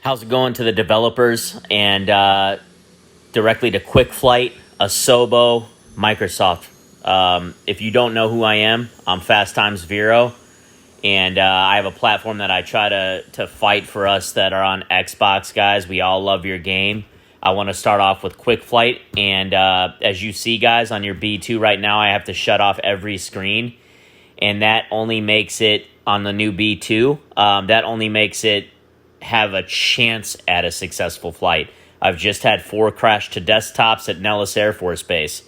How's it going to the developers and directly to Kwikflight, Asobo, Microsoft? If you don't know who I am, I'm Fast Times Vero, and I have a platform that I try to fight for us that are on Xbox, guys. We all love your game. I want to start off with Kwikflight, and as you see, guys, on your B-2 right now, I have to shut off every screen, and that only makes it, on the new B-2, that only makes it have a chance at a successful flight. I've just had 4 crash to desktops at Nellis Air Force Base.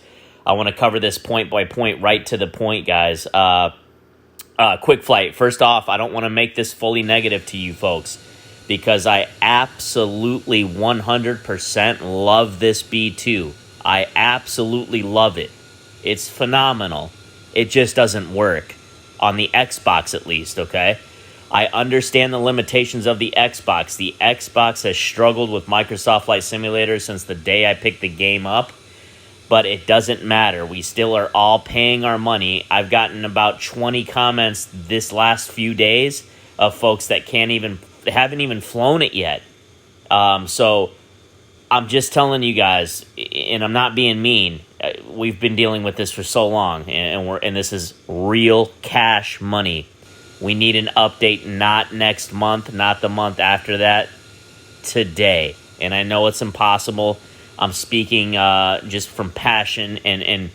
I want to cover this point by point, right to the point, guys. Kwikflight. First off, I don't want to make this fully negative to you folks because I absolutely 100% love this B-2. I absolutely love it. It's phenomenal. It just doesn't work. On the Xbox, at least, okay? I understand the limitations of the Xbox. The Xbox has struggled with Microsoft Flight Simulator since the day I picked the game up, but it doesn't matter. We still are all paying our money. I've gotten about 20 comments this last few days of folks that haven't even flown it yet. So I'm just telling you guys, and I'm not being mean. We've been dealing with this for so long, and this is real cash money. We need an update not next month, not the month after that, today. And I know it's impossible. I'm speaking just from passion, and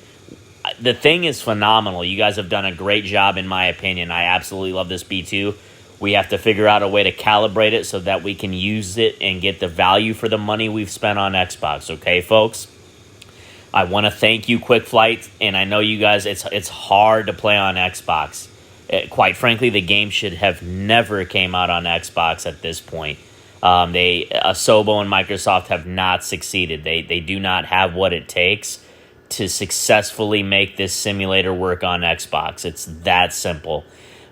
the thing is phenomenal. You guys have done a great job, in my opinion. I absolutely love this B-2. We have to figure out a way to calibrate it so that we can use it and get the value for the money we've spent on Xbox. Okay, folks? I want to thank you, Kwikflight, and I know you guys, it's hard to play on Xbox. Quite frankly, the game should have never came out on Xbox at this point. Asobo and Microsoft have not succeeded. They do not have what it takes to successfully make this simulator work on Xbox. It's that simple.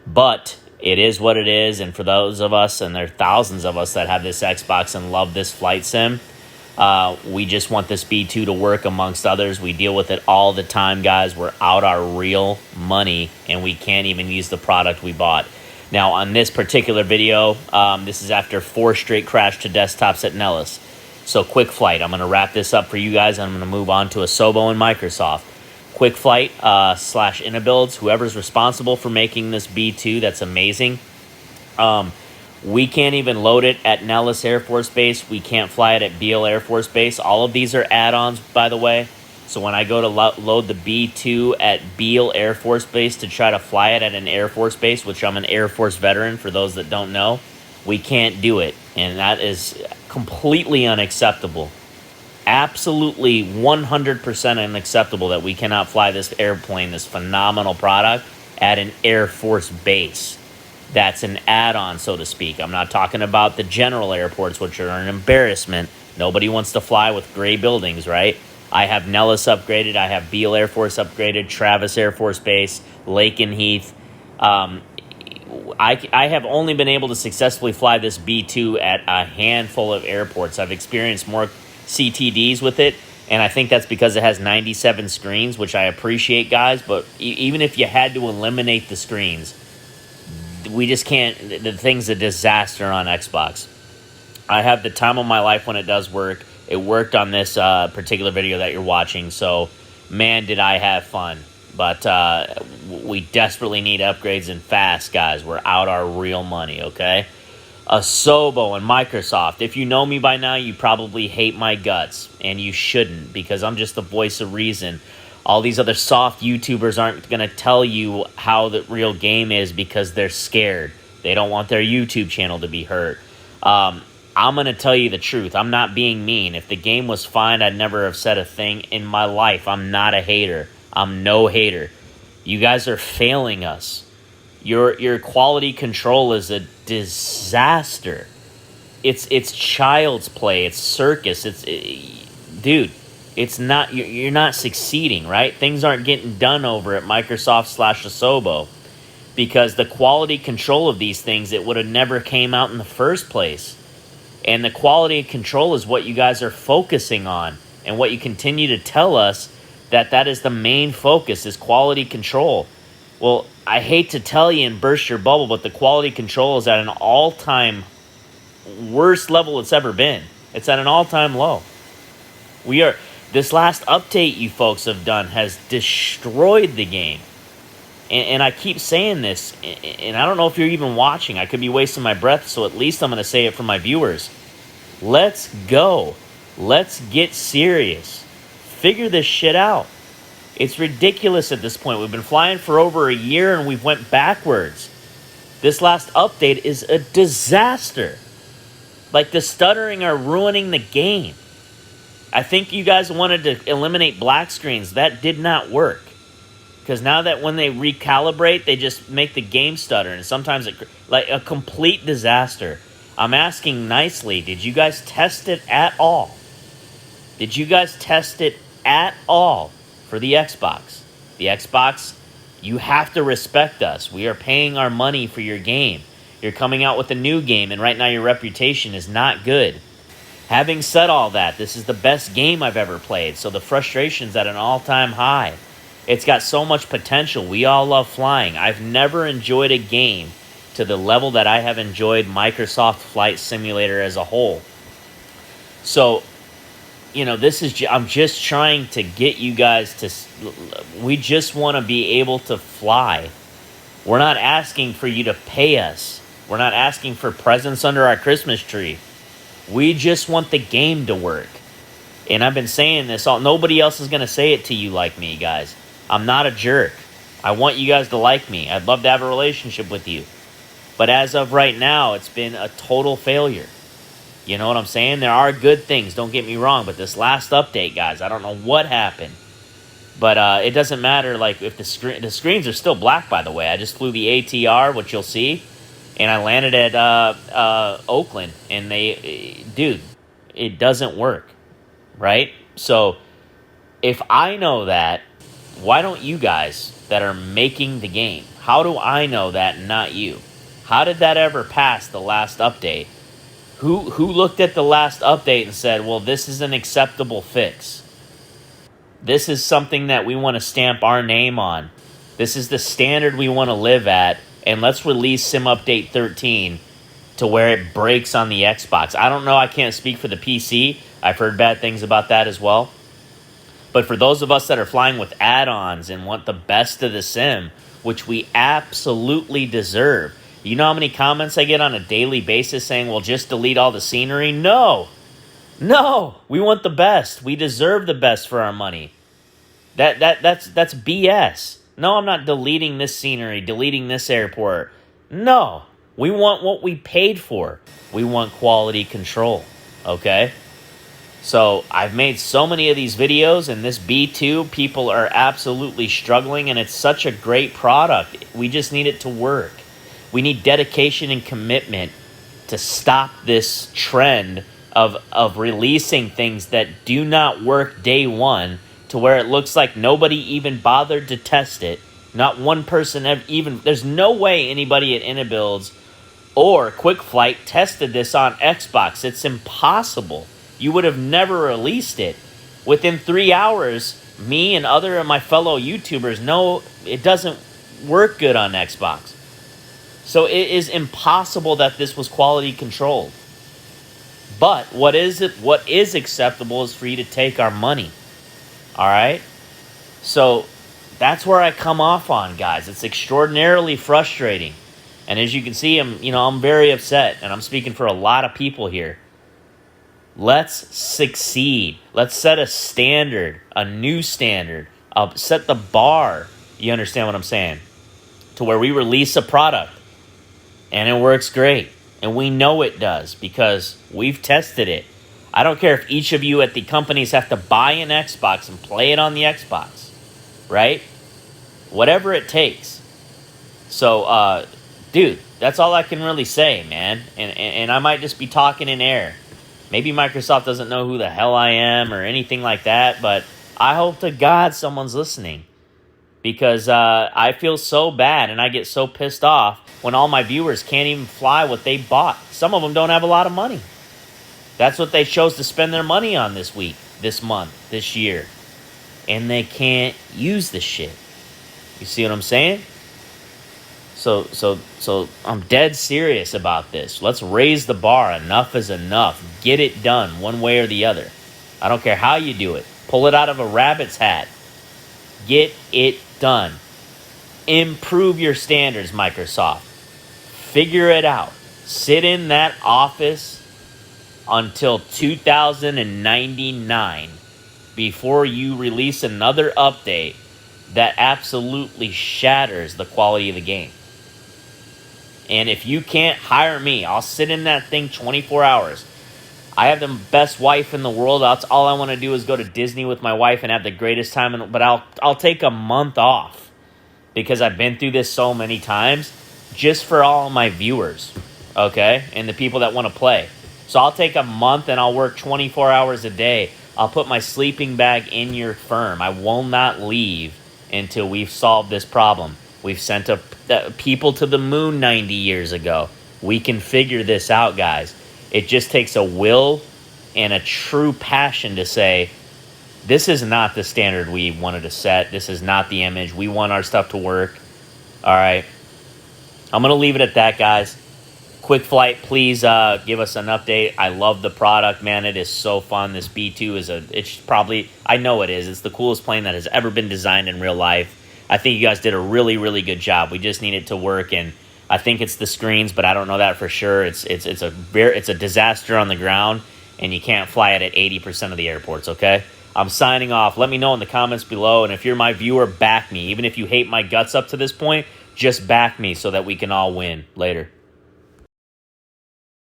But it is what it is, and for those of us, and there are thousands of us that have this Xbox and love this flight sim, we just want this B-2 to work amongst others. We deal with it all the time, guys. We're out our real money, and we can't even use the product we bought. Now, on this particular video, this is after 4 straight crash to desktops at Nellis. So, Kwikflight. I'm going to wrap this up for you guys. I'm going to move on to Asobo and Microsoft. Kwikflight / Inabuilds, whoever's responsible for making this B-2, that's amazing. We can't even load it at Nellis Air Force Base. We can't fly it at Beale Air Force Base. All of these are add-ons, by the way. So when I go to load the B-2 at Beale Air Force Base to try to fly it at an Air Force Base, which I'm an Air Force veteran for those that don't know, we can't do it. And that is completely unacceptable. Absolutely 100% unacceptable that we cannot fly this airplane, this phenomenal product, at an Air Force Base. That's an add-on, so to speak. I'm not talking about the general airports, which are an embarrassment. Nobody wants to fly with gray buildings, right? I have Nellis upgraded. I have Beale Air Force upgraded, Travis Air Force Base, Lake and Heath. I have only been able to successfully fly this B-2 at a handful of airports. I've experienced more CTDs with it, and I think that's because it has 97 screens, which I appreciate, guys. But even if you had to eliminate the screens, we just can't. The thing's a disaster on Xbox. I have the time of my life when it does work. It worked on this particular video that you're watching, so man, did I have fun. But we desperately need upgrades and fast, guys. We're out our real money, okay? Asobo and Microsoft. If you know me by now, you probably hate my guts, and you shouldn't, because I'm just the voice of reason. All these other soft YouTubers aren't going to tell you how the real game is because they're scared. They don't want their YouTube channel to be hurt. I'm going to tell you the truth. I'm not being mean. If the game was fine, I'd never have said a thing in my life. I'm not a hater. I'm no hater. You guys are failing us. Your quality control is a disaster. It's child's play. It's circus. Dude. It's not, you're not succeeding, right? Things aren't getting done over at Microsoft / Asobo because the quality control of these things, it would have never came out in the first place. And the quality control is what you guys are focusing on and what you continue to tell us that is the main focus is quality control. Well, I hate to tell you and burst your bubble, but the quality control is at an all-time worst level it's ever been. It's at an all-time low. This last update you folks have done has destroyed the game. And I keep saying this, and I don't know if you're even watching. I could be wasting my breath, so at least I'm going to say it for my viewers. Let's go. Let's get serious. Figure this shit out. It's ridiculous at this point. We've been flying for over a year, and we've went backwards. This last update is a disaster. Like, the stuttering are ruining the game. I think you guys wanted to eliminate black screens. That did not work. Because now that when they recalibrate, they just make the game stutter. And sometimes like a complete disaster. I'm asking nicely, did you guys test it at all? Did you guys test it at all for the Xbox? The Xbox, you have to respect us. We are paying our money for your game. You're coming out with a new game, and right now your reputation is not good. Having said all that, this is the best game I've ever played, so the frustration's at an all-time high. It's got so much potential. We all love flying. I've never enjoyed a game to the level that I have enjoyed Microsoft Flight Simulator as a whole. So, you know, I'm just trying to get you guys to... We just want to be able to fly. We're not asking for you to pay us. We're not asking for presents under our Christmas tree. We just want the game to work. And I've been saying this nobody else is going to say it to you like me, guys. I'm not a jerk. I want you guys to like me. I'd love to have a relationship with you. But as of right now, it's been a total failure. You know what I'm saying? There are good things, don't get me wrong. But this last update, guys, I don't know what happened. But it doesn't matter, like, if the screens are still black, by the way. I just flew the ATR, which you'll see. And I landed at Oakland. And dude, it doesn't work. Right? So, if I know that, why don't you guys that are making the game, how do I know that and not you? How did that ever pass the last update? Who looked at the last update and said, well, this is an acceptable fix? This is something that we want to stamp our name on. This is the standard we want to live at, and let's release Sim Update 13 to where it breaks on the Xbox. I don't know, I can't speak for the PC. I've heard bad things about that as well. But for those of us that are flying with add-ons and want the best of the sim, which we absolutely deserve. You know how many comments I get on a daily basis saying, well, just delete all the scenery? No, we want the best. We deserve the best for our money. That's BS. No, I'm not deleting this scenery, deleting this airport. No, we want what we paid for. We want quality control, okay? So I've made so many of these videos, and this B-2, people are absolutely struggling, and it's such a great product. We just need it to work. We need dedication and commitment to stop this trend of releasing things that do not work day one to where it looks like nobody even bothered to test it. Not one person there's no way anybody at Inabuilds or Kwikflight tested this on Xbox. It's impossible. You would have never released it. Within 3 hours, me and other of my fellow YouTubers know it doesn't work good on Xbox. So it is impossible that this was quality controlled. But what is acceptable is for you to take our money. All right? So that's where I come off on, guys. It's extraordinarily frustrating. And as you can see, I'm very upset, and I'm speaking for a lot of people here. Let's succeed. Let's set a standard, a new standard. Set the bar, you understand what I'm saying, to where we release a product and it works great. And we know it does because we've tested it. I don't care if each of you at the companies have to buy an Xbox and play it on the Xbox, right? Whatever it takes. So, dude, that's all I can really say, man. And I might just be talking in air. Maybe Microsoft doesn't know who the hell I am or anything like that, but I hope to God someone's listening. Because I feel so bad and I get so pissed off when all my viewers can't even fly what they bought. Some of them don't have a lot of money. That's what they chose to spend their money on this week, this month, this year. And they can't use the shit. You see what I'm saying? So I'm dead serious about this. Let's raise the bar. Enough is enough. Get it done one way or the other. I don't care how you do it. Pull it out of a rabbit's hat. Get it done. Improve your standards, Microsoft. Figure it out. Sit in that office until 2099 before you release another update that absolutely shatters the quality of the game. And if you can't hire me, I'll sit in that thing 24 hours. I have the best wife in the world. That's all I want to do is go to Disney with my wife and have the greatest time. But I'll take a month off because I've been through this so many times just for all of my viewers, okay, and the people that want to play. So I'll take a month and I'll work 24 hours a day. I'll put my sleeping bag in your firm. I will not leave until we've solved this problem. We've sent people to the moon 90 years ago. We can figure this out, guys. It just takes a will and a true passion to say, this is not the standard we wanted to set. This is not the image. We want our stuff to work. All right. I'm going to leave it at that, guys. Kwikflight, please give us an update. I love the product, man. It is so fun. This B-2 it's probably, I know it is. It's the coolest plane that has ever been designed in real life. I think you guys did a really, really good job. We just need it to work, and I think it's the screens, but I don't know that for sure. It's a disaster on the ground, and you can't fly it at 80% of the airports, okay? I'm signing off. Let me know in the comments below, and if you're my viewer, back me. Even if you hate my guts up to this point, just back me so that we can all win. Later.